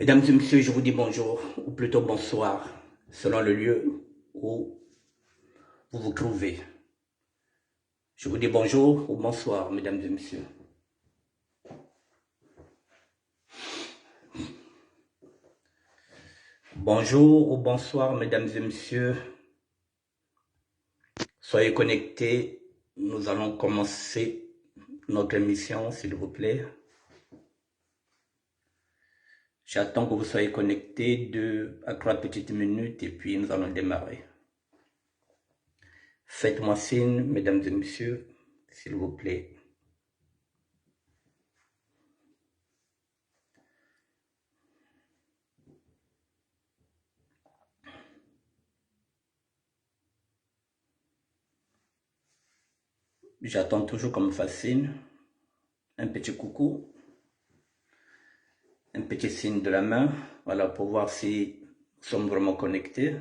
Mesdames et messieurs, je vous dis bonjour, ou plutôt bonsoir, selon le lieu où vous vous trouvez. Je vous dis bonjour ou bonsoir, mesdames et messieurs. Bonjour ou bonsoir, mesdames et messieurs. Soyez connectés, nous allons commencer notre émission, s'il vous plaît. J'attends que vous soyez connectés 2 à 3 petites minutes et puis nous allons démarrer. Faites-moi signe, mesdames et messieurs, s'il vous plaît. J'attends toujours comme fascine. Un petit coucou, un petit signe de la main, voilà, pour voir si nous sommes vraiment connectés.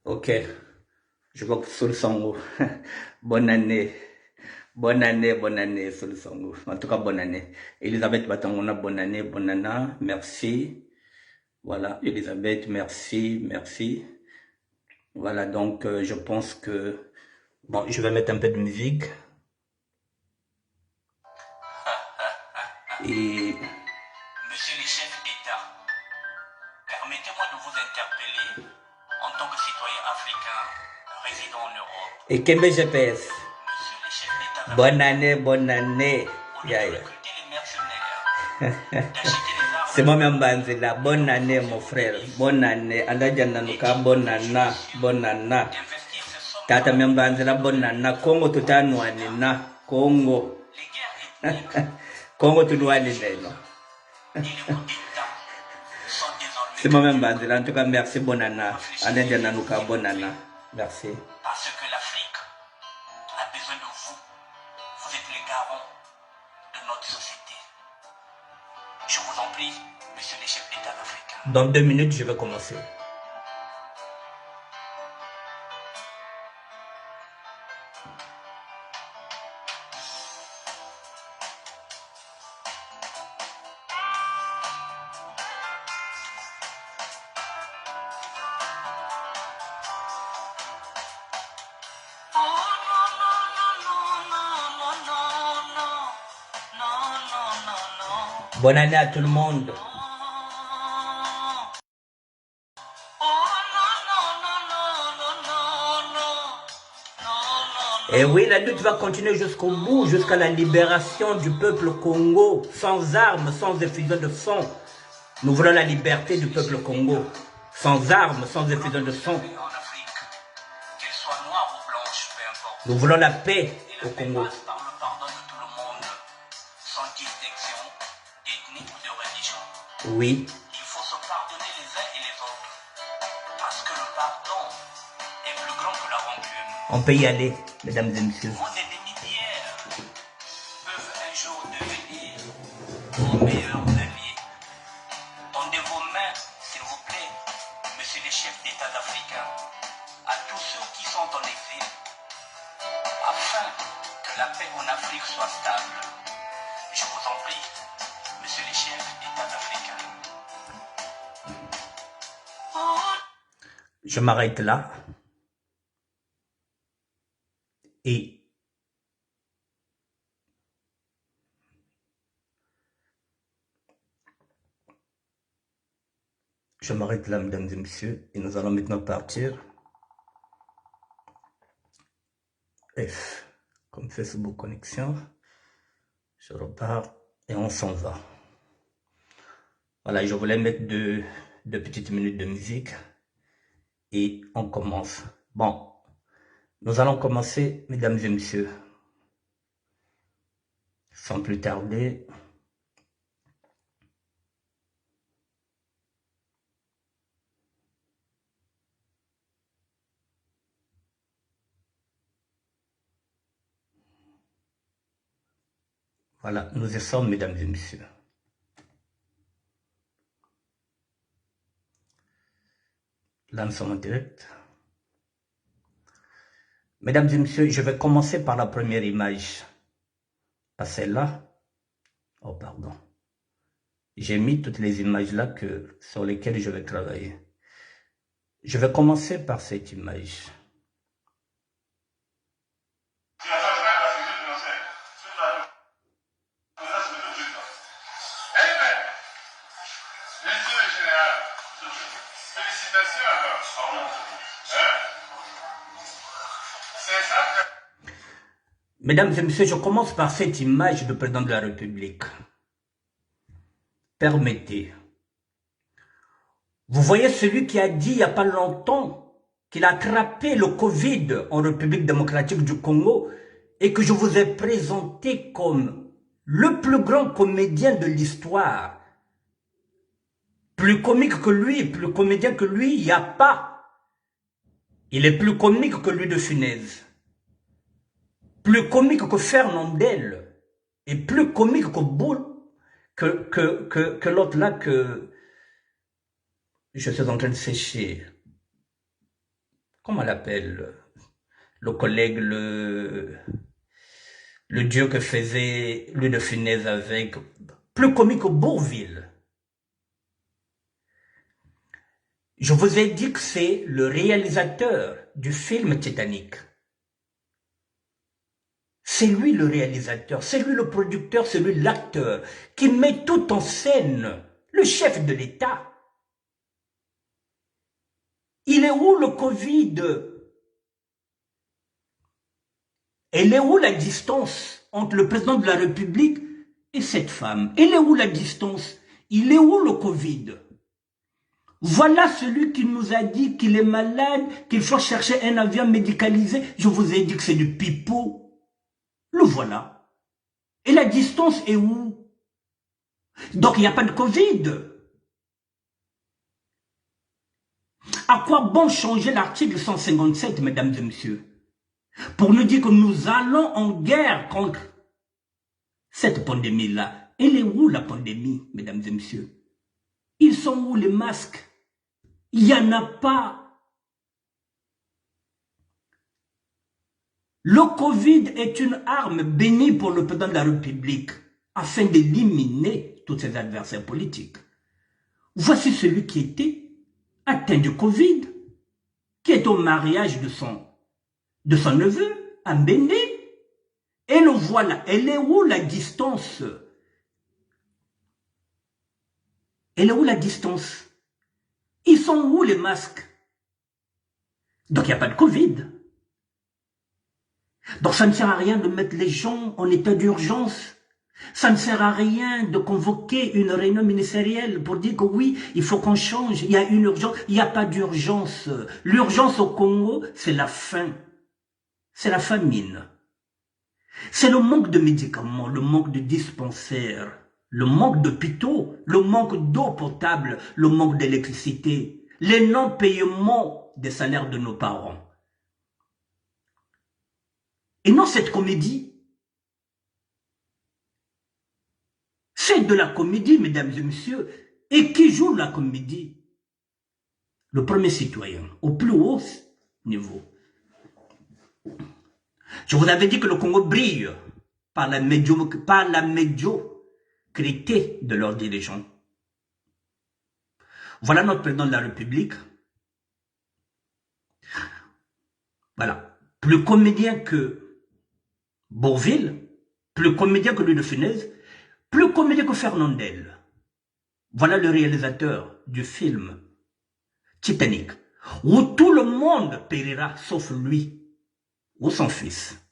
Ok, je vois que Solsango, bonne année. Bonne année, Solsango. En tout cas, bonne année. Elisabeth Batangona, bonne année, bonne année, merci. Voilà, Elisabeth, merci, merci. Voilà, donc je pense que... Bon, je vais mettre un peu de musique. Et... Monsieur le chef d'État, permettez-moi de vous interpeller en tant que citoyen africain résidant en Europe. Et Kembe GPS. Monsieur le chef d'État, bonne année, bonne année. Yeah, yeah. C'est moi-même Banzela. Bonne année, mon frère. Bonne année. Alajannanuka, bonne année, bonne année. Tata Membanzela, bonne année. Congo tutanwanina. Congo. Congo tutanwanina. C'est moi-même Banzela. En tout cas, merci, bonne année. Alajannanuka, bonne année. Merci. Parce que l'Afrique a besoin de vous. Vous êtes les garants de notre société. Je vous en prie, monsieur le chef d'État africain. Dans 2 minutes, je vais commencer. Bonne année à tout le monde. Et oui, la lutte va continuer jusqu'au bout, jusqu'à la libération du peuple Congo, sans armes, sans effusion de sang. Nous voulons la liberté du peuple Congo, sans armes, sans effusion de sang. Nous voulons la paix au Congo. Oui. Il faut se pardonner les uns et les autres. Parce que le pardon est plus grand que la rancune. On peut y aller, mesdames et messieurs. Vos ennemis d'hier peuvent un jour devenir vos meilleurs alliés. Tendez vos mains, s'il vous plaît, monsieur les chefs d'État africains, à tous ceux qui sont en exil, afin que la paix en Afrique soit stable. Je vous en prie, monsieur les chefs d'État africains. Je m'arrête là. Et je m'arrête là, mesdames et messieurs. Et nous allons maintenant partir. F, comme Facebook connexion. Je repars et on s'en va. Voilà, je voulais mettre deux petites minutes de musique. Et on commence. Bon, nous allons commencer, mesdames et messieurs. Sans plus tarder. Voilà, nous y sommes, mesdames et messieurs. Là, nous sommes en direct. Mesdames et messieurs, je vais commencer par la première image. Pas celle-là. Oh, pardon. J'ai mis toutes les images là sur lesquelles je vais travailler. Je vais commencer par cette image. Mesdames et messieurs, je commence par cette image du président de la République. Permettez. Vous voyez celui qui a dit il n'y a pas longtemps qu'il a attrapé le Covid en République démocratique du Congo et que je vous ai présenté comme le plus grand comédien de l'histoire. Plus comique que lui, plus comédien que lui, il n'y a pas. Il est plus comique que lui de Funès. Plus comique que Fernandel. Et plus comique que Boule, que l'autre là que je suis en train de sécher. Comment on l'appelle? Le collègue, le dieu que faisait lui de Funès avec. Plus comique que Bourville. Je vous ai dit que c'est le réalisateur du film Titanic. C'est lui le réalisateur, c'est lui le producteur, c'est lui l'acteur qui met tout en scène, le chef de l'État. Il est où le Covid? Elle est où la distance entre le président de la République et cette femme? Elle est où la distance? Il est où le Covid? Voilà celui qui nous a dit qu'il est malade, qu'il faut chercher un avion médicalisé. Je vous ai dit que c'est du pipeau. Le voilà. Et la distance est où? Donc il n'y a pas de Covid. À quoi bon changer l'article 157, mesdames et messieurs? Pour nous dire que nous allons en guerre contre cette pandémie-là. Elle est où la pandémie, mesdames et messieurs? Ils sont où les masques? Il n'y en a pas. Le Covid est une arme bénie pour le président de la République afin d'éliminer tous ses adversaires politiques. Voici celui qui était atteint du Covid, qui est au mariage de son neveu à Béné. Et le voilà. Elle est où la distance? Elle est où la distance? Ils sont où les masques? Donc il n'y a pas de Covid. Donc ça ne sert à rien de mettre les gens en état d'urgence. Ça ne sert à rien de convoquer une réunion ministérielle pour dire que oui, il faut qu'on change, il y a une urgence. Il n'y a pas d'urgence. L'urgence au Congo, c'est la faim. C'est la famine. C'est le manque de médicaments, le manque de dispensaires, le manque d'hôpitaux, le manque d'eau potable, le manque d'électricité, les non-paiements des salaires de nos parents. Et non cette comédie. C'est de la comédie, mesdames et messieurs. Et qui joue la comédie? Le premier citoyen, au plus haut niveau. Je vous avais dit que le Congo brille par la médiocrité de leurs dirigeants. Voilà notre président de la République. Voilà. Plus comédien que Bourville, plus comédien que lui de Funès, plus comédien que Fernandel. Voilà le réalisateur du film Titanic, où tout le monde périra sauf lui ou son fils.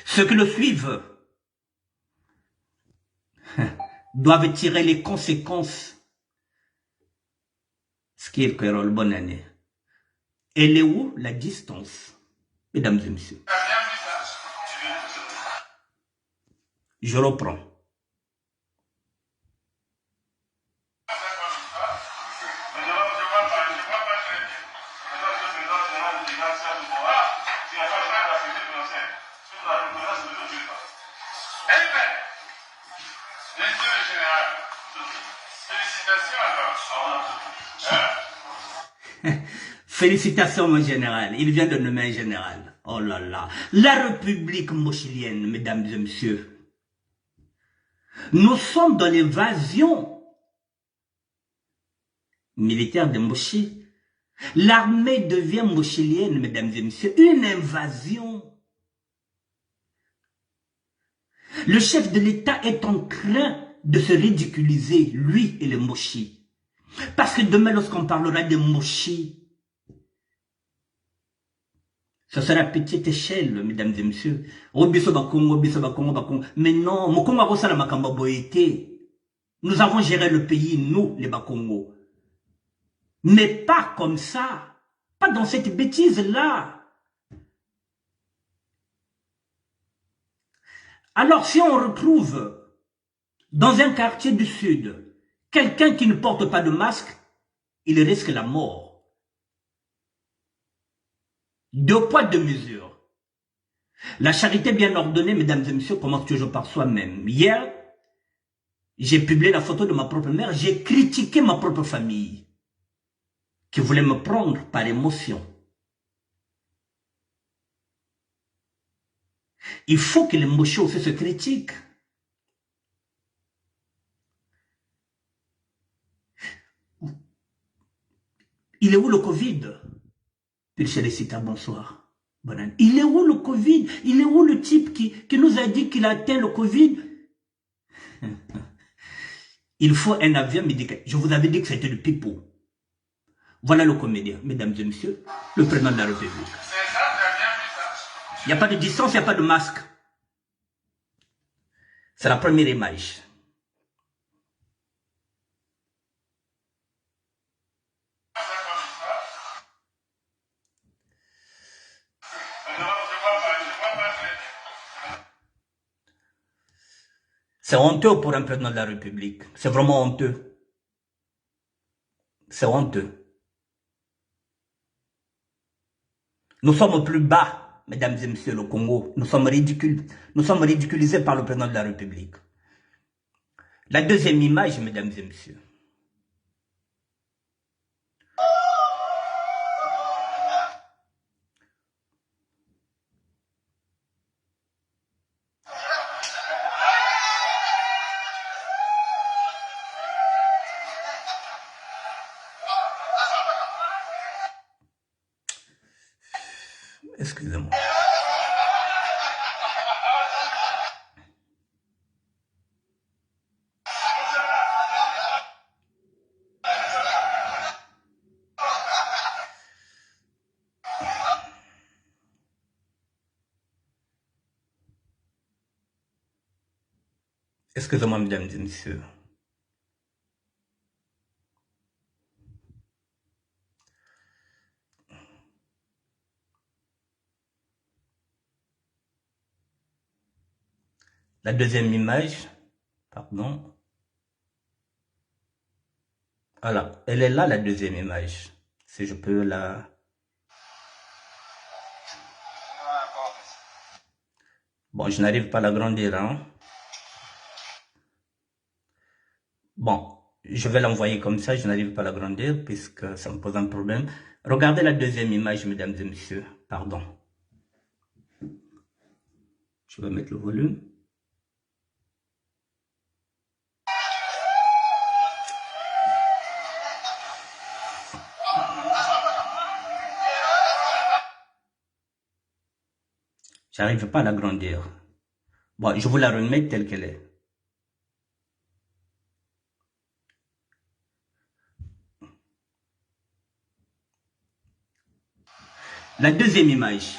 Ceux qui le suivent doivent tirer les conséquences. Ce qui est Kérol, bonne année. Elle est où la distance, mesdames et messieurs? Je reprends. Eh bien, monsieur le général, félicitations alors. Félicitations mon général, il vient de nommer un général. Oh là là, la République mochilienne, mesdames et messieurs. Nous sommes dans l'évasion militaire de Mochi. L'armée devient mochilienne, mesdames et messieurs, une invasion. Le chef de l'État est en train de se ridiculiser, lui et les Mochi. Parce que demain, lorsqu'on parlera de Mochi, ce sera à petite échelle, mesdames et messieurs. Mais non, nous avons géré le pays, nous, les Bakongo. Mais pas comme ça. Pas dans cette bêtise-là. Alors, si on retrouve dans un quartier du Sud quelqu'un qui ne porte pas de masque, il risque la mort. 2 poids, 2 mesures. La charité bien ordonnée, mesdames et messieurs, commence toujours par soi-même. Hier, j'ai publié la photo de ma propre mère, j'ai critiqué ma propre famille, qui voulait me prendre par émotion. Il faut que les mochis aussi se critiquent. Il est où le Covid? Félicitations, bonsoir. Il est où le Covid? Il est où le type qui nous a dit qu'il a atteint le Covid? Il faut un avion médical. Je vous avais dit que c'était le pipeau. Voilà le comédien, mesdames et messieurs, le président de la République. Il n'y a pas de distance, il n'y a pas de masque. C'est la première image. C'est honteux pour un président de la République. C'est vraiment honteux. C'est honteux. Nous sommes au plus bas, mesdames et messieurs, le Congo. Nous sommes ridiculisés par le président de la République. La deuxième image, mesdames et messieurs. Excusez-moi. Excusez-moi, mesdames et messieurs. La deuxième image, pardon. Voilà, elle est là, la deuxième image. Si je peux la... Bon, je n'arrive pas à l'agrandir, hein. Bon, je vais l'envoyer comme ça, je n'arrive pas à l'agrandir puisque ça me pose un problème. Regardez la deuxième image, mesdames et messieurs. Pardon. Je vais mettre le volume. J'arrive pas à l'agrandir. Bon, je vous la remets telle qu'elle est. La deuxième image.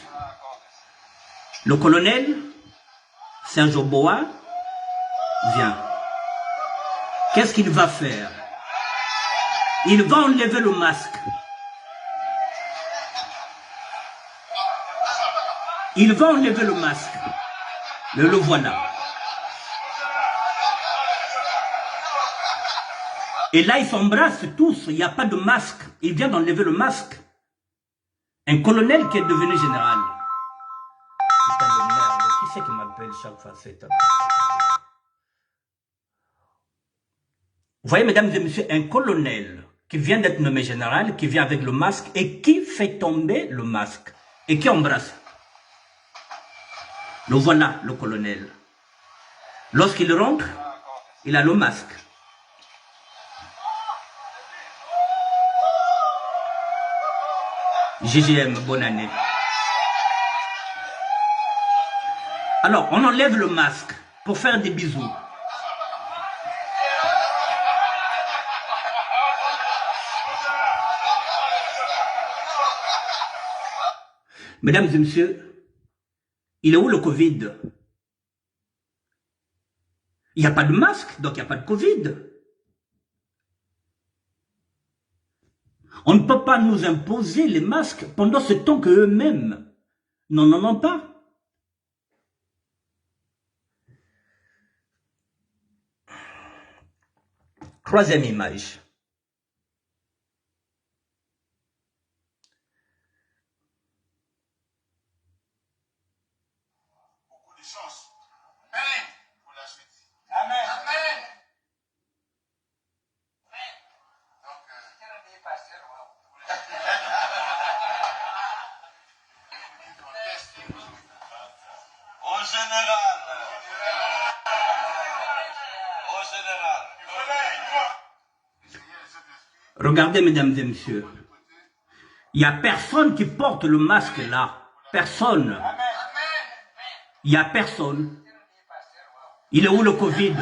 Le colonel Serge Oboa vient. Qu'est-ce qu'il va faire? Il va enlever le masque. Il va enlever le masque. Le voilà. Et là, ils s'embrassent tous. Il n'y a pas de masque. Il vient d'enlever le masque. Un colonel qui est devenu général. Putain de merde, qui c'est qui m'appelle chaque fois cette heure? Vous voyez, mesdames et messieurs, un colonel qui vient d'être nommé général, qui vient avec le masque et qui fait tomber le masque et qui embrasse. Le voilà, le colonel. Lorsqu'il rentre, il a le masque. GGM, bonne année. Alors, on enlève le masque pour faire des bisous. Mesdames et messieurs, il est où le Covid? Il n'y a pas de masque, donc il n'y a pas de Covid. On ne peut pas nous imposer les masques pendant ce temps qu'eux-mêmes n'en ont pas. Troisième image. Beaucoup de chance. Amen. Pour la suite. Amen. Amen. Donc, au général. Au général. Regardez, mesdames et messieurs. Il n'y a personne qui porte le masque là. Personne. Il n'y a personne. Il est où le Covid?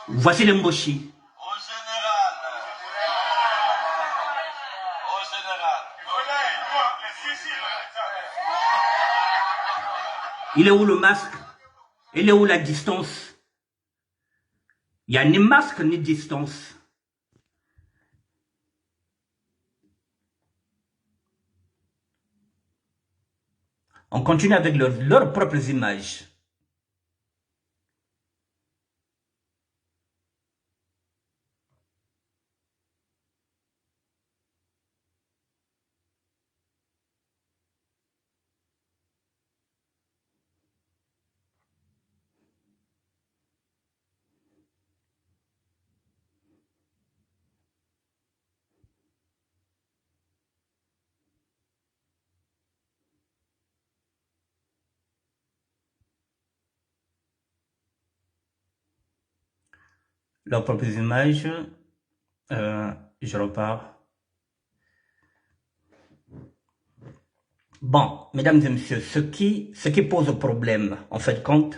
Voici les Mboshi. Au général. Au général. Il est où le masque? Il est où la distance? Il n'y a ni masque ni distance. On continue avec leurs propres images. Leurs propres images. Je repars. Bon, mesdames et messieurs, ce qui pose problème, en fait, compte,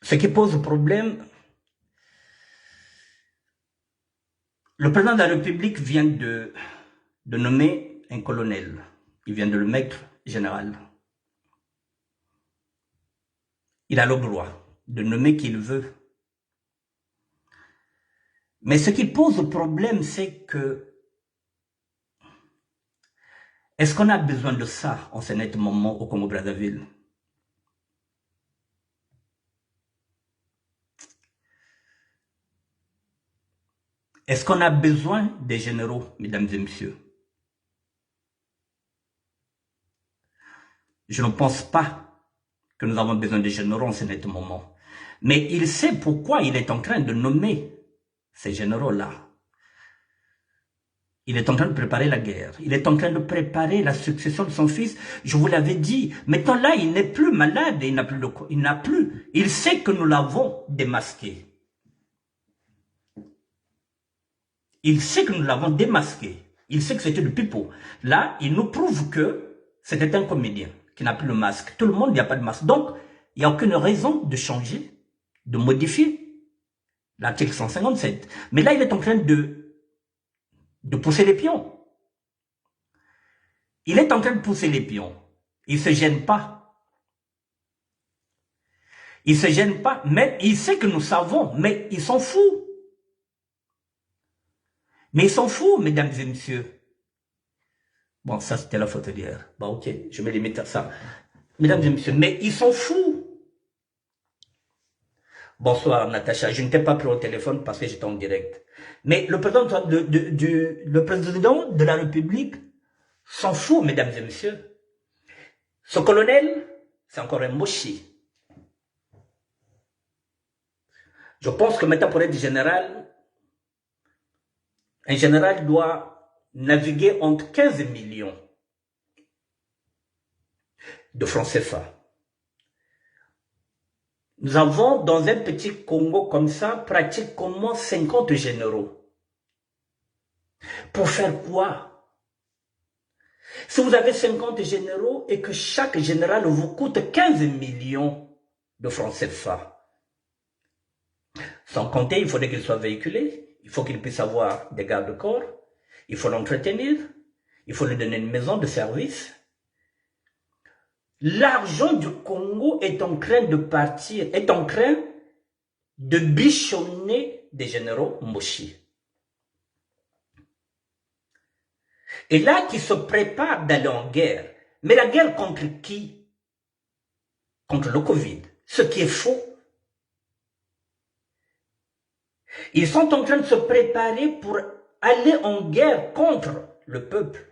ce qui pose problème, le président de la République vient de nommer un colonel. Il vient de le mettre général. Il a le droit de nommer qui il veut. Mais ce qui pose problème, c'est que est-ce qu'on a besoin de ça en ce net moment au Congo-Brazzaville? Est-ce qu'on a besoin des généraux, mesdames et messieurs? Je ne pense pas que nous avons besoin des généraux en ce net moment. Mais il sait pourquoi il est en train de nommer ces généraux-là. Il est en train de préparer la guerre. Il est en train de préparer la succession de son fils. Je vous l'avais dit. Maintenant là, il n'est plus malade. Il n'a plus de quoi. Il n'a plus. Il sait que nous l'avons démasqué. Il sait que nous l'avons démasqué. Il sait que c'était du pipeau. Là, il nous prouve que c'était un comédien qui n'a plus le masque. Tout le monde, il n'y a pas de masque. Donc, il n'y a aucune raison de changer, de modifier l'article 157. Mais là, il est en train de pousser les pions. Il est en train de pousser les pions. Il ne se gêne pas. Il ne se gêne pas, mais il sait que nous savons, mais il s'en fout. Mais ils s'en foutent, mesdames et messieurs. Bon, ça c'était la photo d'hier. Bon, ok, je me limite à ça. Mesdames et messieurs, mais ils s'en foutent. Bonsoir Natacha, je ne t'ai pas pris au téléphone parce que j'étais en direct. Mais le président de la République s'en fout, mesdames et messieurs. Ce colonel, c'est encore un mochi. Je pense que maintenant, pour être général, un général doit naviguer entre 15 millions de francs CFA. Nous avons dans un petit Congo comme ça pratiquement 50 généraux. Pour faire quoi? Si vous avez 50 généraux et que chaque général vous coûte 15 millions de francs CFA, sans compter, il faudrait qu'il soit véhiculé, il faut qu'il puisse avoir des gardes-corps, il faut l'entretenir, il faut lui donner une maison de service. L'argent du Congo est en train de partir, est en train de bichonner des généraux mochi. Et là, qui se préparent d'aller en guerre. Mais la guerre contre qui? Contre le Covid. Ce qui est faux. Ils sont en train de se préparer pour aller en guerre contre le peuple.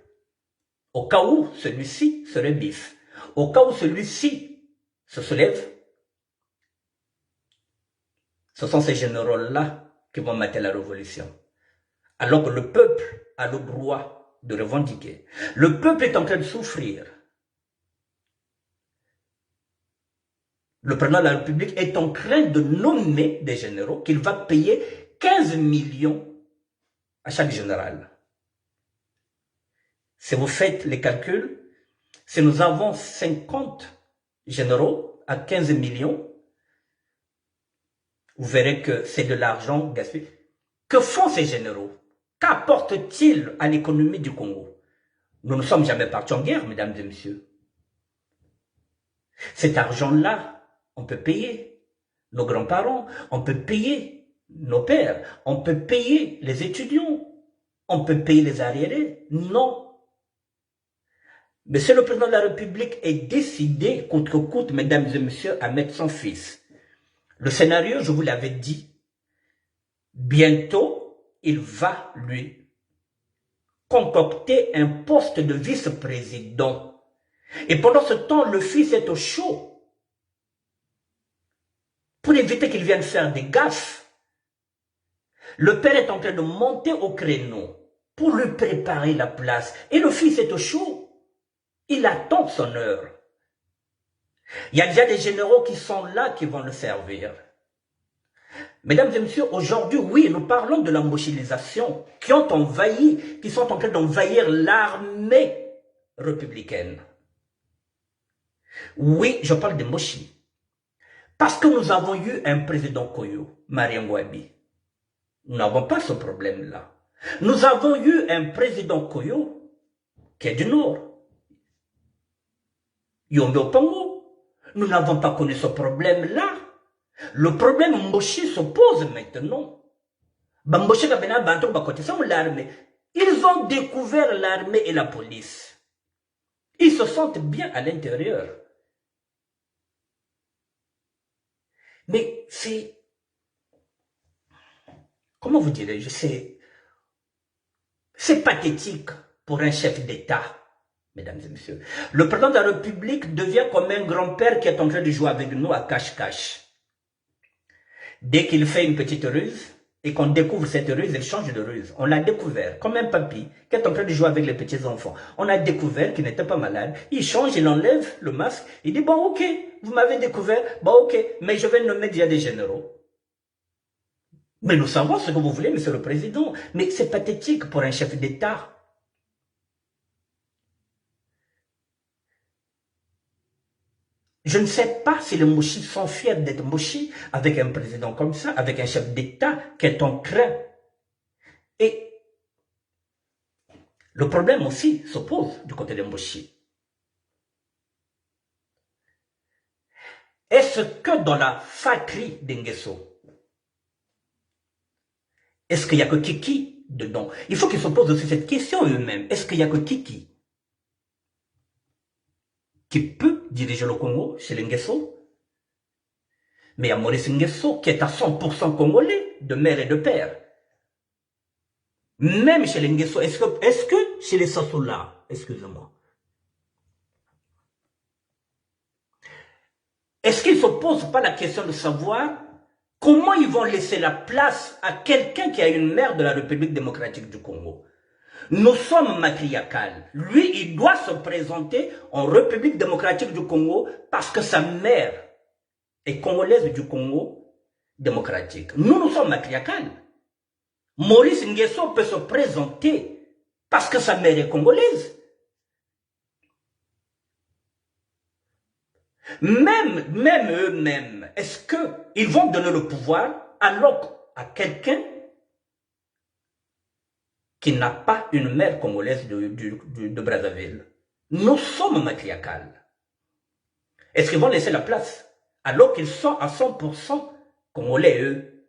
Au cas où celui-ci se rebiffe. Au cas où celui-ci se soulève. Ce sont ces généraux-là qui vont mater la révolution. Alors que le peuple a le droit de revendiquer. Le peuple est en train de souffrir. Le président de la République est en train de nommer des généraux qu'il va payer 15 millions à chaque général. Si vous faites les calculs, si nous avons 50 généraux à 15 millions, vous verrez que c'est de l'argent gaspillé. Que font ces généraux? Qu'apportent-ils à l'économie du Congo? Nous ne sommes jamais partis en guerre, mesdames et messieurs. Cet argent-là, on peut payer nos grands-parents, on peut payer nos pères, on peut payer les étudiants, on peut payer les arriérés. Non. Monsieur le président de la République est décidé, coûte que coûte, mesdames et messieurs, à mettre son fils. Le scénario, je vous l'avais dit, bientôt, il va lui concocter un poste de vice-président. Et pendant ce temps, le fils est au chaud. Pour éviter qu'il vienne faire des gaffes. Le père est en train de monter au créneau pour lui préparer la place. Et le fils est au chaud. Il attend son heure. Il y a déjà des généraux qui sont là qui vont le servir. Mesdames et messieurs, aujourd'hui, oui, nous parlons de la mochilisation qui ont envahi, qui sont en train d'envahir l'armée républicaine. Oui, je parle de mochi. Parce que nous avons eu un président Koyo, Marien Ngouabi. Nous n'avons pas ce problème-là. Nous avons eu un président Koyo qui est du Nord. Yombe Opango. Nous n'avons pas connu ce problème-là. Le problème Moshi se pose maintenant. Ils ont découvert l'armée et la police. Ils se sentent bien à l'intérieur. Mais c'est... Comment vous direz-je? C'est pathétique pour un chef d'État, mesdames et messieurs. Le président de la République devient comme un grand-père qui est en train de jouer avec nous à cache-cache. Dès qu'il fait une petite ruse, et qu'on découvre cette ruse, il change de ruse. On l'a découvert, comme un papy qui est en train de jouer avec les petits-enfants. On a découvert qu'il n'était pas malade. Il change, il enlève le masque. Il dit, bon, ok, vous m'avez découvert, bon, ok, mais je vais nommer déjà des généraux. Mais nous savons ce que vous voulez, monsieur le président. Mais c'est pathétique pour un chef d'État. Je ne sais pas si les Mouchis sont fiers d'être Mouchis avec un président comme ça, avec un chef d'État qui est en train. Et le problème aussi se pose du côté des Mouchis. Est-ce que dans la fatrie d'Ngesso, est-ce qu'il n'y a que Kiki dedans? Il faut qu'ils se posent aussi cette question eux-mêmes. Est-ce qu'il n'y a que Kiki qui peut diriger le Congo chez les Ngesso? Mais il y a Maurice Ngesso qui est à 100% congolais, de mère et de père. Même chez les Ngesso, est-ce que chez les Sassoula, excusez-moi. Est-ce qu'ils ne se posent pas la question de savoir comment ils vont laisser la place à quelqu'un qui a une mère de la République démocratique du Congo? Nous sommes matriarcales. Lui, il doit se présenter en République démocratique du Congo parce que sa mère est congolaise du Congo démocratique. Nous sommes matriarcales. Maurice Nguesso peut se présenter parce que sa mère est congolaise. Même eux-mêmes, est-ce qu'ils vont donner le pouvoir à quelqu'un qui n'a pas une mère congolaise de Brazzaville? Nous sommes matriarcales. Est-ce qu'ils vont laisser la place alors qu'ils sont à 100% congolais, eux?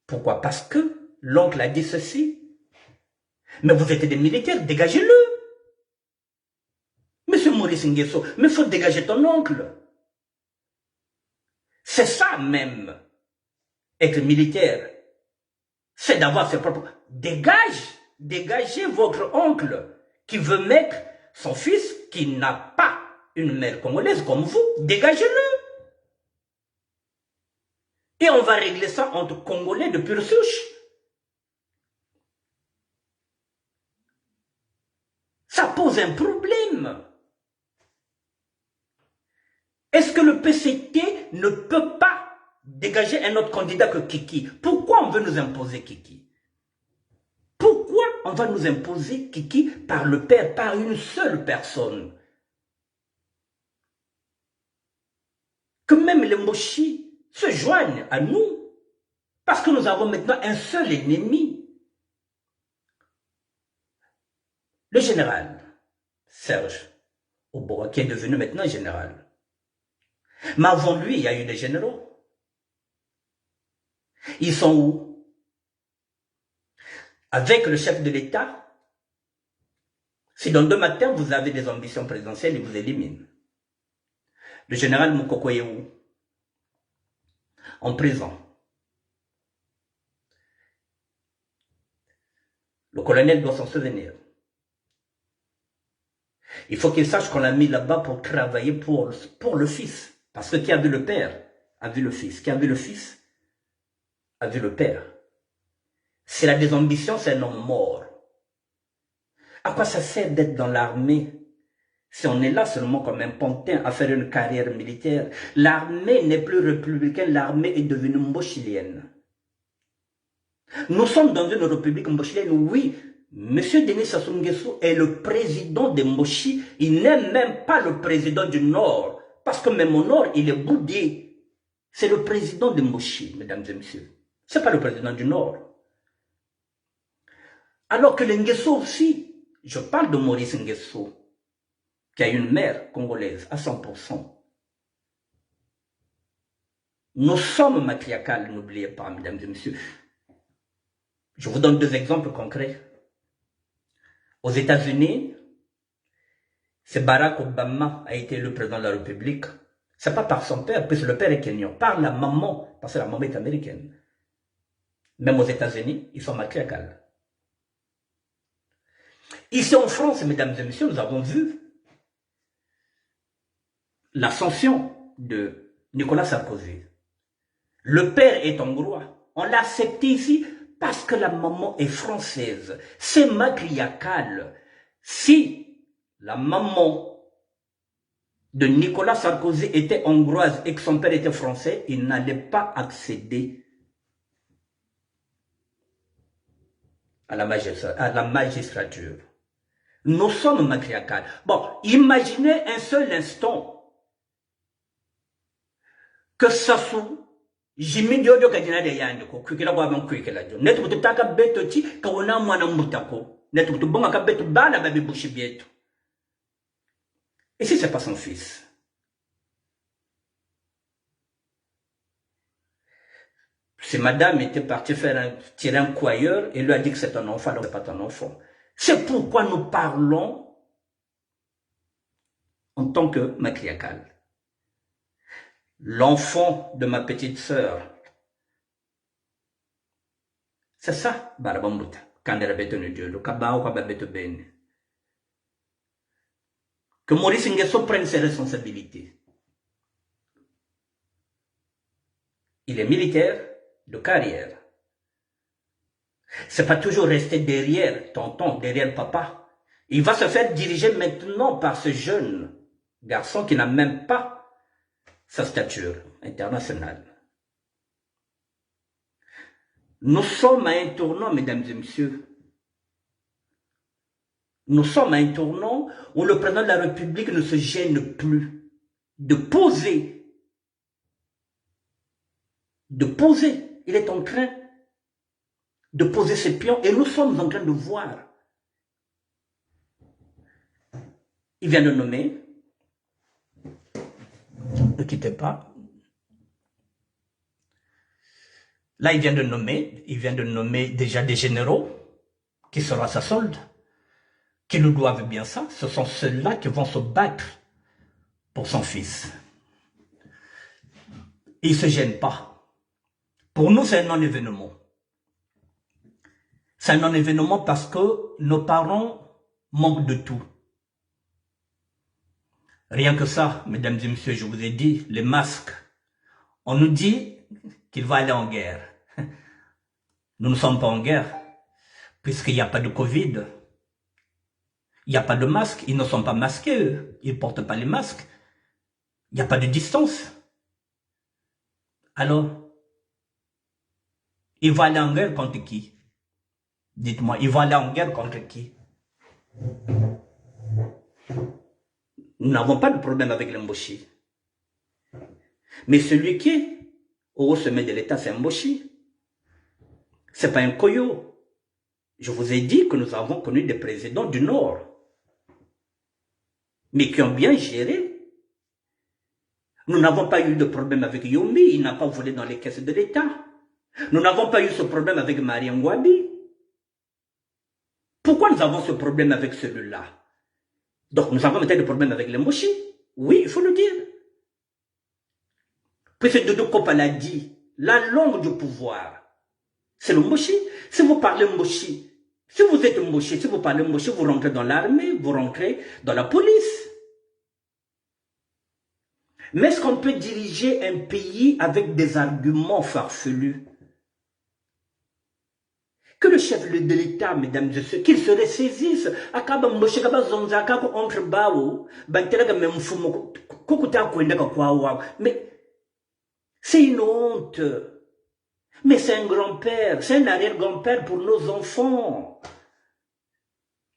Pourquoi? Parce que l'oncle a dit ceci. Mais vous êtes des militaires, dégagez-le. Monsieur Maurice Nguesso, mais il faut dégager ton oncle. C'est ça même, être militaire. C'est d'avoir ses propres... Dégagez votre oncle qui veut mettre son fils qui n'a pas une mère congolaise comme vous. Dégagez-le. Et on va régler ça entre Congolais de pure souche. Ça pose un problème. Est-ce que le PCT ne peut pas dégager un autre candidat que Kiki? Pourquoi on veut nous imposer Kiki? Pourquoi on va nous imposer Kiki par le père, par une seule personne? Que même les Moshi se joignent à nous. Parce que nous avons maintenant un seul ennemi. Le général Serge Obora, qui est devenu maintenant général. Mais avant lui, il y a eu des généraux. Ils sont où? Avec le chef de l'État, si dans 2 matins, vous avez des ambitions présidentielles, il vous élimine. Le général Moukoko est où? En prison. Le colonel doit s'en souvenir. Il faut qu'il sache qu'on l'a mis là-bas pour travailler pour le fils. Parce que qui a vu le père, a vu le fils. Qui a vu le fils, a vu le père. S'il a des ambitions, c'est un homme mort. À quoi ça sert d'être dans l'armée si on est là seulement comme un pantin à faire une carrière militaire? L'armée n'est plus républicaine, l'armée est devenue mbochilienne. Nous sommes dans une république mbochilienne, oui. Monsieur Denis Sassou Nguesso est le président de Mochi. Il n'est même pas le président du Nord. Parce que même au Nord, il est boudé. C'est le président de Mochi, mesdames et messieurs. Ce n'est pas le président du Nord. Alors que le Nguesso aussi, je parle de Maurice Nguesso, qui a une mère congolaise à 100%. Nous sommes matriarcales, n'oubliez pas, mesdames et messieurs. Je vous donne 2 exemples concrets. Aux États-Unis, c'est Barack Obama a été le président de la République. Ce n'est pas par son père, puisque le père est kenyan, par la maman, parce que la maman est américaine. Même aux États-Unis, ils sont matriarcales. Ici en France, mesdames et messieurs, nous avons vu l'ascension de Nicolas Sarkozy. Le père est hongrois. On l'a accepté ici parce que la maman est française. C'est matriarcal. Si la maman de Nicolas Sarkozy était hongroise et que son père était français, il n'allait pas accéder à la magistrature. Nous sommes matriarcales. Bon, imaginez un seul instant que Sassou Jimmy Diodio kadina de yande ko kwikela kwa ban kwikela jo netu kutaka beto ti ka wona mwana mbutako netu kutubonga ka beto bana babi bushi bietu. Et si c'est pas son fils? Si madame était partie tirer un coup ailleurs et lui a dit que c'est un enfant, alors c'est pas ton enfant. C'est pourquoi nous parlons en tant que matriarcal. L'enfant de ma petite sœur, c'est ça, Barabambuta. Quand elle avait tenu Dieu, le kabao kwa babeto bene. Que Maurice Nguesso prenne ses responsabilités. Il est militaire de carrière. C'est pas toujours rester derrière tonton, derrière papa. Il va se faire diriger maintenant par ce jeune garçon qui n'a même pas sa stature internationale. Nous sommes à un tournant, mesdames et messieurs. Nous sommes à un tournant où le président de la République ne se gêne plus de poser. Il est en train de poser ses pions et nous sommes en train de voir. Il vient de nommer, ne quittez pas. Là, il vient de nommer déjà des généraux qui seront à sa solde, qui nous doivent bien ça. Ce sont ceux-là qui vont se battre pour son fils. Il ne se gêne pas. Pour nous, c'est un non-événement. C'est un non-événement parce que nos parents manquent de tout. Rien que ça, mesdames et messieurs, je vous ai dit, les masques. On nous dit qu'il va aller en guerre. Nous ne sommes pas en guerre, puisqu'il n'y a pas de Covid. Il n'y a pas de masque, ils ne sont pas masqués, eux. Ils ne portent pas les masques. Il n'y a pas de distance. Alors, il va aller en guerre contre qui? Dites-moi, il va aller en guerre contre qui? Nous n'avons pas de problème avec l'Mboshi. Mais celui qui est au sommet de l'État, c'est Mboshi. Ce n'est pas un Koyo. Je vous ai dit que nous avons connu des présidents du Nord, mais qui ont bien géré. Nous n'avons pas eu de problème avec Yomi, il n'a pas volé dans les caisses de l'État. Nous n'avons pas eu ce problème avec Marie Ngouabi. Pourquoi nous avons ce problème avec celui-là? Donc nous avons peut-être des problèmes avec les Mboshi. Oui, il faut le dire. Puisque Dodo Kopa l'a dit, la langue du pouvoir, c'est le Mboshi. Si vous parlez Mboshi, si vous êtes Mboshi, si vous parlez Mboshi, vous rentrez dans l'armée, vous rentrez dans la police. Mais est-ce qu'on peut diriger un pays avec des arguments farfelus? Que le chef de l'État, mesdames et messieurs, qu'il se ressaisisse. Mais c'est une honte. Mais c'est un grand-père, c'est un arrière-grand-père pour nos enfants.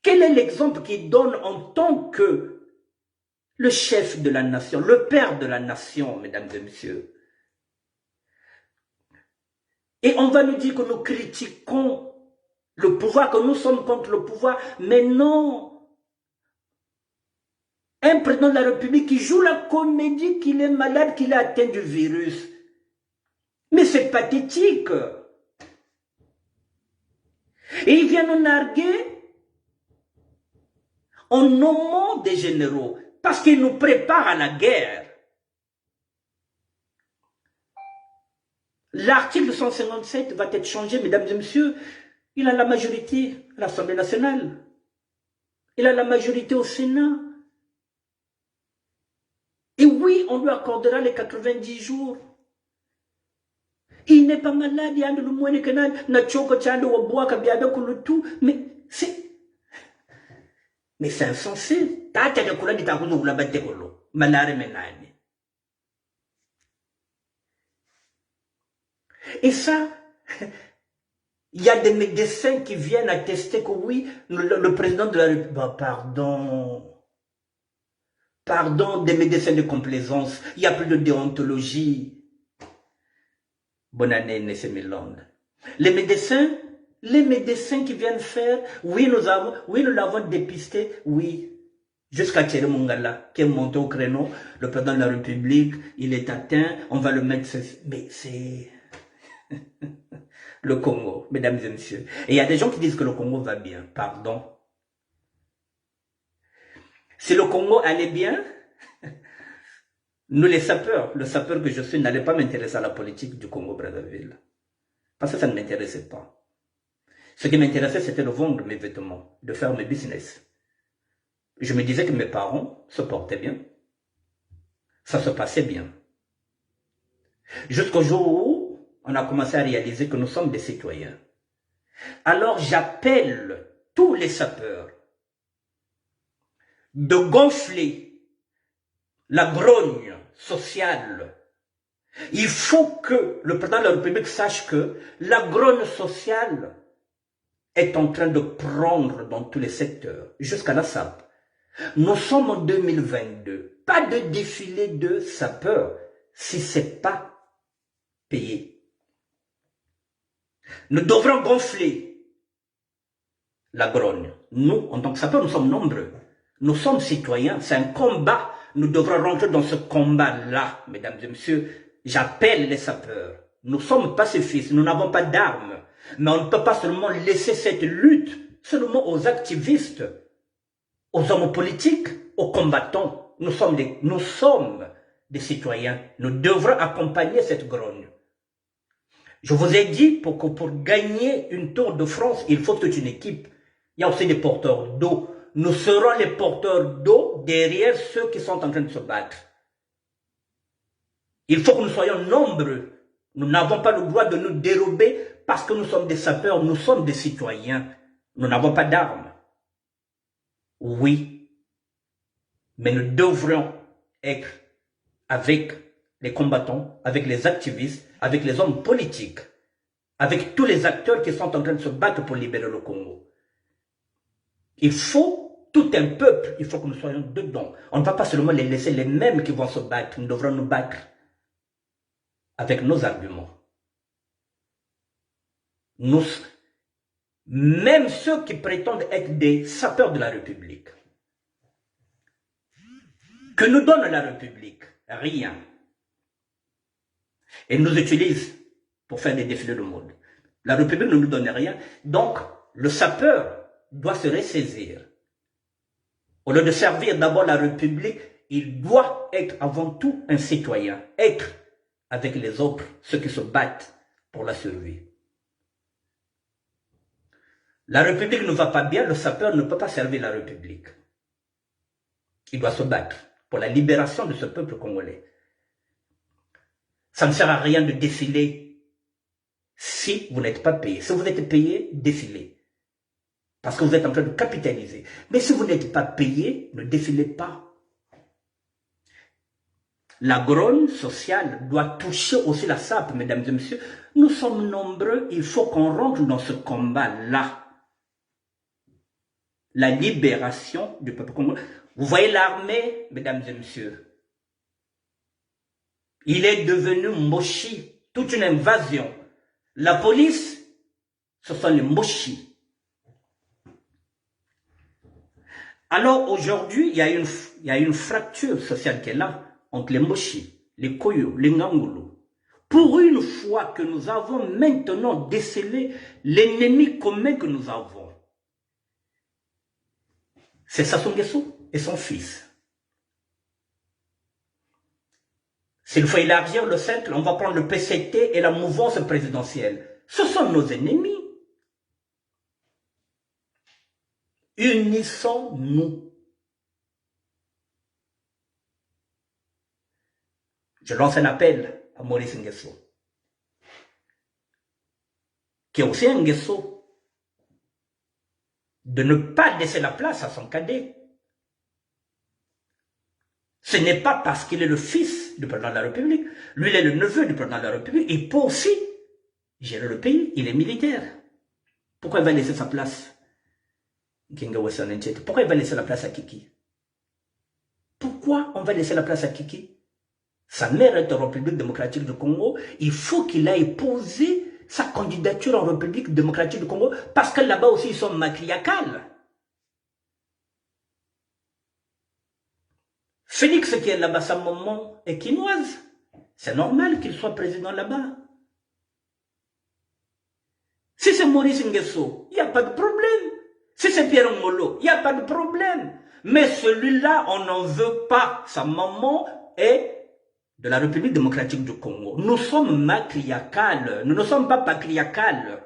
Quel est l'exemple qu'il donne en tant que le chef de la nation, le père de la nation, mesdames et messieurs? Et on va nous dire que nous critiquons le pouvoir, que nous sommes contre le pouvoir. Mais non. Un président de la République qui joue la comédie qu'il est malade, qu'il est atteint du virus. Mais c'est pathétique. Et il vient nous narguer en nommant des généraux, parce qu'il nous prépare à la guerre. L'article 157 va être changé, mesdames et messieurs. Il a la majorité à l'Assemblée nationale. Il a la majorité au Sénat. Et oui, on lui accordera les 90 jours. Il n'est pas malade, il y a le moyen canal, mais c'est insensé. Et ça, il y a des médecins qui viennent attester que oui, le président de la République, pardon, des médecins de complaisance, il n'y a plus de déontologie. Bonne année, Nessé Milonde. Les médecins qui viennent faire, oui, nous l'avons dépisté, oui. Jusqu'à Thierry Mongala, qui est monté au créneau, le président de la République, il est atteint, on va le mettre, mais c'est le Congo, mesdames et messieurs. Et il y a des gens qui disent que le Congo va bien, pardon. Si le Congo allait bien, nous les sapeurs, le sapeur que je suis, n'allait pas m'intéresser à la politique du Congo-Brazzaville. Parce que ça ne m'intéressait pas. Ce qui m'intéressait, c'était de vendre mes vêtements, de faire mes business. je me disais que mes parents se portaient bien. Ça se passait bien. Jusqu'au jour où on a commencé à réaliser que nous sommes des citoyens. Alors j'appelle tous les sapeurs de gonfler la grogne sociale. Il faut que le président de la République sache que la grogne sociale est en train de prendre dans tous les secteurs, jusqu'à la SAP. Nous sommes en 2022. Pas de défilé de sapeurs si ce n'est pas payé. Nous devrons gonfler la grogne. Nous, en tant que sapeurs, nous sommes nombreux. Nous sommes citoyens. C'est un combat. Nous devrons rentrer dans ce combat-là, mesdames et messieurs. J'appelle les sapeurs. Nous sommes pacifistes. Nous n'avons pas d'armes. Mais on ne peut pas seulement laisser cette lutte seulement aux activistes, aux hommes politiques, aux combattants. Nous sommes des citoyens. Nous devrons accompagner cette grogne. Je vous ai dit, pour gagner une Tour de France, il faut toute une équipe. Il y a aussi des porteurs d'eau. Nous serons les porteurs d'eau derrière ceux qui sont en train de se battre. Il faut que nous soyons nombreux. Nous n'avons pas le droit de nous dérober parce que nous sommes des sapeurs, nous sommes des citoyens. Nous n'avons pas d'armes. Oui, mais nous devrons être avec les combattants, avec les activistes, avec les hommes politiques, avec tous les acteurs qui sont en train de se battre pour libérer le Congo. Il faut tout un peuple, il faut que nous soyons dedans. On ne va pas seulement les laisser les mêmes qui vont se battre, nous devrons nous battre avec nos arguments. Même ceux qui prétendent être des sapeurs de la République, que nous donne la République? Rien. Et nous utilisent pour faire des défilés de mode. La République ne nous donne rien. Donc, le sapeur doit se ressaisir. Au lieu de servir d'abord la République, il doit être avant tout un citoyen. Être avec les autres, ceux qui se battent pour la survie. La République ne va pas bien, le sapeur ne peut pas servir la République. Il doit se battre pour la libération de ce peuple congolais. Ça ne sert à rien de défiler si vous n'êtes pas payé. Si vous êtes payé, défilez. Parce que vous êtes en train de capitaliser. Mais si vous n'êtes pas payé, ne défilez pas. La grogne sociale doit toucher aussi la SAP, mesdames et messieurs. Nous sommes nombreux, il faut qu'on rentre dans ce combat-là. La libération du peuple congolais. Vous voyez l'armée, mesdames et messieurs. Il est devenu mochi, toute une invasion. La police, ce sont les mochis. Alors aujourd'hui, il y a une fracture sociale qui est là, entre les mochis, les koyo, les ngangolo. Pour une fois que nous avons maintenant décelé l'ennemi commun que nous avons, c'est Sassou Nguesso et son fils. S'il faut élargir le cercle, on va prendre le PCT et la mouvance présidentielle. Ce sont nos ennemis. Unissons-nous. Je lance un appel à Maurice Nguesso, qui est aussi un Nguesso, de ne pas laisser la place à son cadet. Ce n'est pas parce qu'il est le fils du président de la République. Lui, il est le neveu du président de la République. Il peut aussi gérer le pays. Il est militaire. Pourquoi il va laisser sa place? Pourquoi il va laisser la place à Kiki? Pourquoi on va laisser la place à Kiki? Sa mère est en République démocratique du Congo. Il faut qu'il aille poser sa candidature en République démocratique du Congo parce que là-bas aussi, ils sont matriarcales. Félix qui est là-bas, sa maman est quinoise. C'est normal qu'il soit président là-bas. Si c'est Maurice Nguesso, il n'y a pas de problème. Si c'est Pierre Ngolo, il n'y a pas de problème. Mais celui-là, on n'en veut pas. Sa maman est de la République démocratique du Congo. Nous sommes matriarcales. Nous ne sommes pas patriarcales.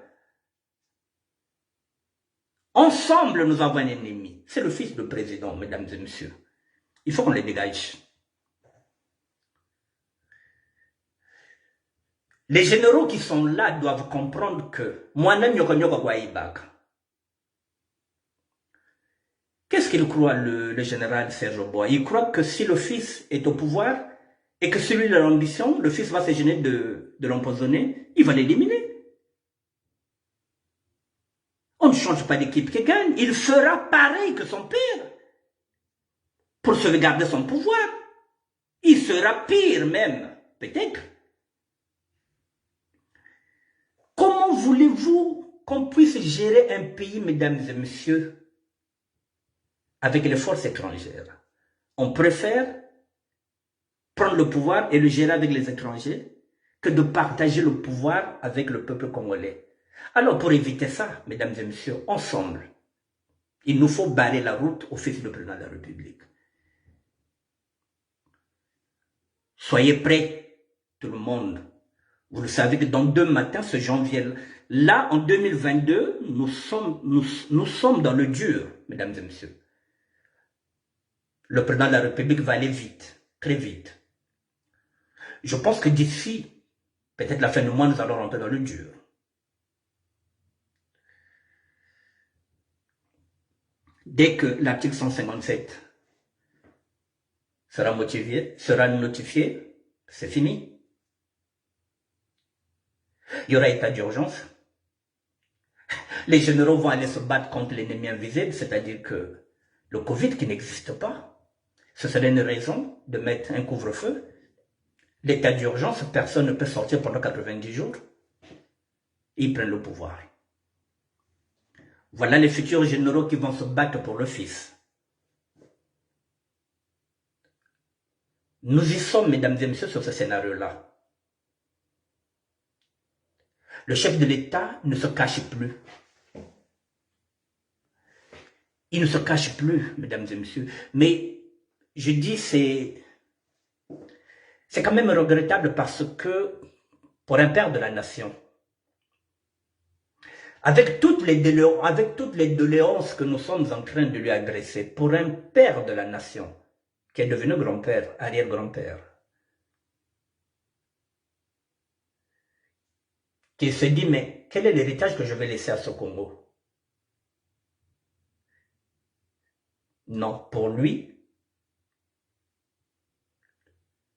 Ensemble, nous avons un ennemi. C'est le fils du président, mesdames et messieurs. Il faut qu'on le dégage. Les généraux qui sont là doivent comprendre que qu'est-ce qu'il croit le général Serge Bois? Il croit que si le fils est au pouvoir et que celui de l'ambition, le fils va se gêner de l'empoisonner, il va l'éliminer. On ne change pas d'équipe qui gagne. Il fera pareil que son père pour sauvegarder son pouvoir. Il sera pire même, peut-être. Comment voulez-vous qu'on puisse gérer un pays, mesdames et messieurs, avec les forces étrangères? On préfère prendre le pouvoir et le gérer avec les étrangers que de partager le pouvoir avec le peuple congolais. Alors, pour éviter ça, mesdames et messieurs, ensemble, il nous faut barrer la route au fils du président de la République. Soyez prêts, tout le monde. Vous le savez que dans 2 matins, ce janvier, là, en 2022, nous sommes dans le dur, mesdames et messieurs. Le président de la République va aller vite, très vite. Je pense que d'ici, peut-être la fin du mois, nous allons rentrer dans le dur. Dès que l'article 157 sera notifié, c'est fini. Il y aura état d'urgence. Les généraux vont aller se battre contre l'ennemi invisible, c'est-à-dire que le Covid qui n'existe pas, ce serait une raison de mettre un couvre-feu. L'état d'urgence, personne ne peut sortir pendant 90 jours. Ils prennent le pouvoir. Voilà les futurs généraux qui vont se battre pour le fils. Nous y sommes, mesdames et messieurs, sur ce scénario-là. Le chef de l'État ne se cache plus. Il ne se cache plus, mesdames et messieurs. Mais je dis, c'est quand même regrettable parce que, pour un père de la nation, avec toutes les doléances que nous sommes en train de lui adresser, pour un père de la nation, qui est devenu grand-père, arrière-grand-père, qui se dit, mais quel est l'héritage que je vais laisser à ce Congo? Non, pour lui,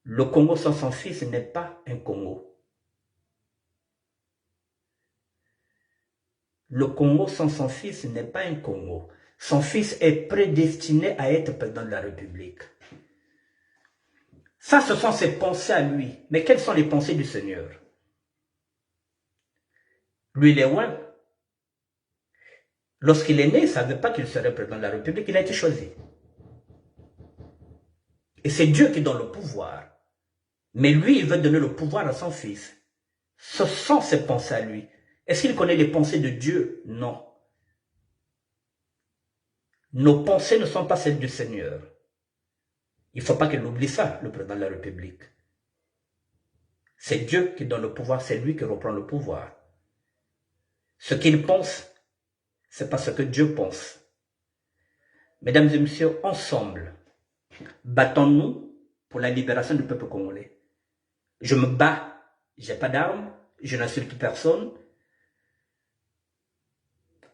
le Congo sans son fils n'est pas un Congo. Le Congo sans son fils n'est pas un Congo. Son fils est prédestiné à être président de la République. Ça, ce sont ses pensées à lui. Mais quelles sont les pensées du Seigneur? Lui, il est loin. Lorsqu'il est né, il ne savait pas qu'il serait président de la République. Il a été choisi. Et c'est Dieu qui donne le pouvoir. Mais lui, il veut donner le pouvoir à son fils. Ce sont ses pensées à lui. Est-ce qu'il connaît les pensées de Dieu? Non. Nos pensées ne sont pas celles du Seigneur. Il ne faut pas qu'il oublie ça, le président de la République. C'est Dieu qui donne le pouvoir, c'est lui qui reprend le pouvoir. Ce qu'il pense, ce n'est pas ce que Dieu pense. Mesdames et messieurs, ensemble, battons-nous pour la libération du peuple congolais. Je me bats, je n'ai pas d'armes, je n'insulte personne.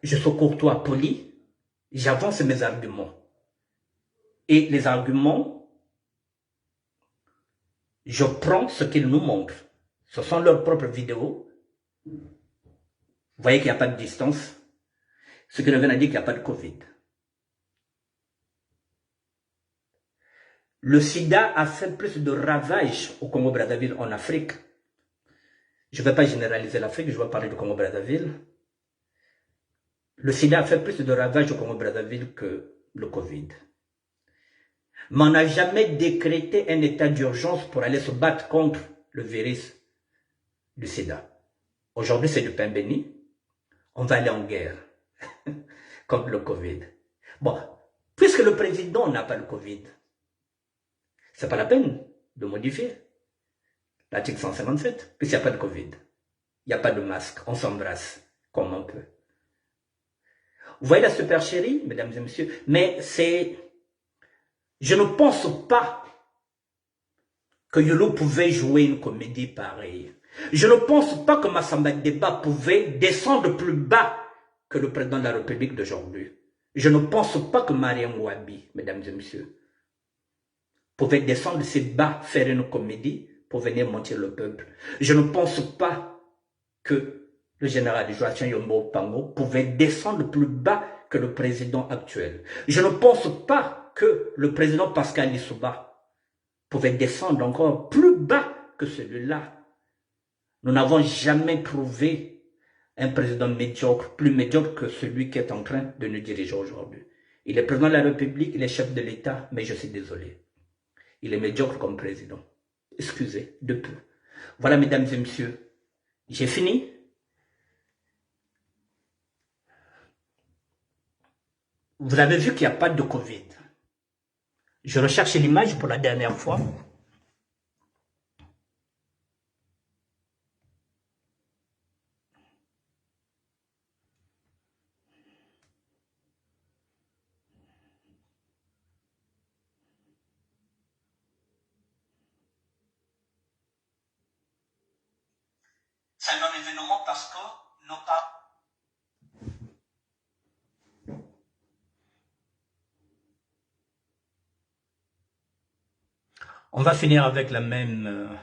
Je suis courtois, poli, j'avance mes arguments. Et les arguments, je prends ce qu'ils nous montrent. Ce sont leurs propres vidéos. Vous voyez qu'il n'y a pas de distance. Ce qui revient à dire qu'il n'y a pas de Covid. Le sida a fait plus de ravages au Congo-Brazzaville en Afrique. Je ne vais pas généraliser l'Afrique, je vais parler du Congo-Brazzaville. Le sida a fait plus de ravages au Congo-Brazzaville que le Covid. Mais on n'a jamais décrété un état d'urgence pour aller se battre contre le virus du sida. Aujourd'hui, c'est du pain béni. On va aller en guerre contre le Covid. Bon, puisque le président n'a pas le Covid, c'est pas la peine de modifier l'article 157, puisqu'il n'y a pas de Covid. Il n'y a pas de masque, on s'embrasse comme on peut. Vous voyez la supercherie, mesdames et messieurs? Mais c'est... Je ne pense pas que Yolo pouvait jouer une comédie pareille. Je ne pense pas que Massamba Deba pouvait descendre plus bas que le président de la République d'aujourd'hui. Je ne pense pas que Mariam Ouabi, mesdames et messieurs, pouvait descendre si bas, faire une comédie pour venir mentir le peuple. Je ne pense pas que le général Joachim Yombo Pango pouvait descendre plus bas que le président actuel. Je ne pense pas que le président Pascal Lissouba pouvait descendre encore plus bas que celui-là. Nous n'avons jamais trouvé un président médiocre, plus médiocre que celui qui est en train de nous diriger aujourd'hui. Il est président de la République, il est chef de l'État, mais je suis désolé. Il est médiocre comme président. Excusez, de peu. Voilà, mesdames et messieurs, j'ai fini. Vous avez vu qu'il n'y a pas de Covid. Je recherche l'image pour la dernière fois. C'est un événement parce que nos parents... On va finir avec la même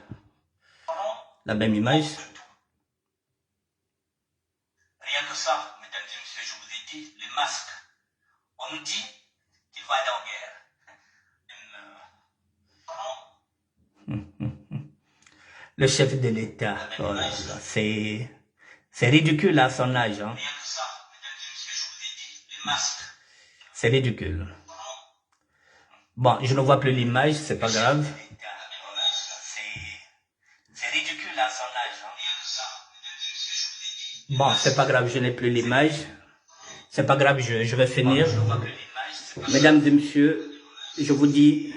image. Rien que ça, mesdames et messieurs, je vous ai dit, les masques. On nous dit qu'il va aller en guerre. Le chef de l'État, oh c'est ridicule à son âge. Hein. Rien que ça, mesdames et messieurs, je vous ai dit, les masques. C'est ridicule. Bon, je ne vois plus l'image, c'est pas grave. C'est ridicule à son âge. Hein. Bon, c'est pas grave, je n'ai plus l'image. C'est pas grave, je vais finir. Mesdames et messieurs, je vous dis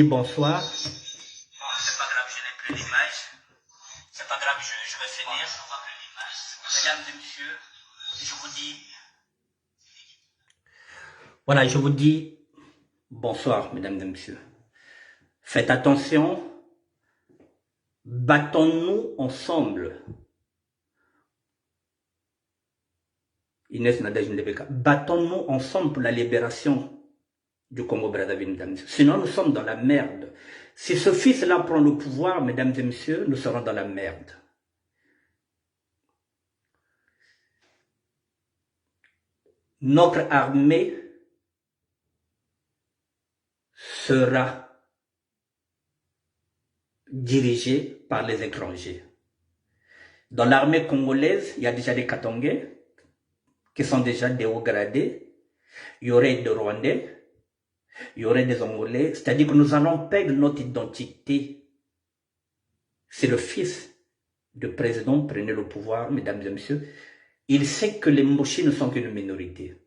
bonsoir. C'est pas grave, je n'ai plus l'image. C'est pas grave, je vais finir. Mesdames et messieurs, je vous dis... Voilà, je vous dis bonsoir, mesdames et messieurs. Faites attention. Battons-nous ensemble. Inès Nadège Ndebeka. Battons-nous ensemble pour la libération du Congo-Brazzaville, mesdames et messieurs. Sinon, nous sommes dans la merde. Si ce fils-là prend le pouvoir, mesdames et messieurs, nous serons dans la merde. Notre armée sera dirigée par les étrangers. Dans l'armée congolaise, il y a déjà des Katongais qui sont déjà des hauts gradés. Il y aurait des Rwandais, il y aurait des Angolais. C'est-à-dire que nous allons perdre notre identité. C'est le fils du président prenait le pouvoir, mesdames et messieurs. Il sait que les Mboshi ne sont qu'une minorité.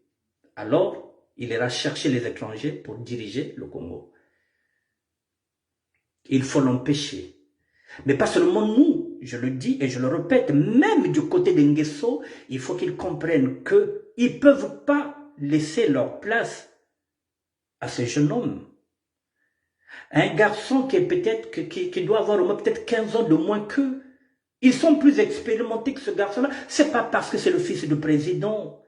Alors, il ira chercher les étrangers pour diriger le Congo. Il faut l'empêcher. Mais pas seulement nous, je le dis et je le répète, même du côté d'Ngesso, il faut qu'ils comprennent qu'ils ne peuvent pas laisser leur place à ce jeune homme. Un garçon qui est peut-être qui doit avoir au moins peut-être 15 ans de moins qu'eux. Ils sont plus expérimentés que ce garçon-là. C'est pas parce que c'est le fils du président.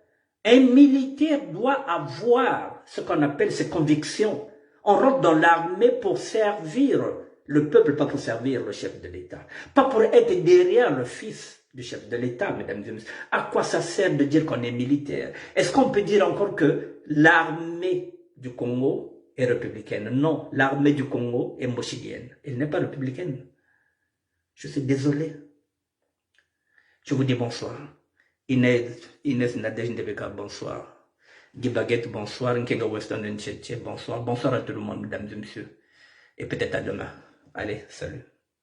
Un militaire doit avoir ce qu'on appelle ses convictions. On rentre dans l'armée pour servir le peuple, pas pour servir le chef de l'État. Pas pour être derrière le fils du chef de l'État, mesdames et messieurs. À quoi ça sert de dire qu'on est militaire? Est-ce qu'on peut dire encore que l'armée du Congo est républicaine? Non, l'armée du Congo est mochidienne. Elle n'est pas républicaine. Je suis désolé. Je vous dis bonsoir. Inès Nadège Ndebeka, bonsoir. Guy Baguette, bonsoir. Nkenga Weston Ncheche, bonsoir. Bonsoir à tout le monde, mesdames et messieurs. Et peut-être à demain. Allez, salut.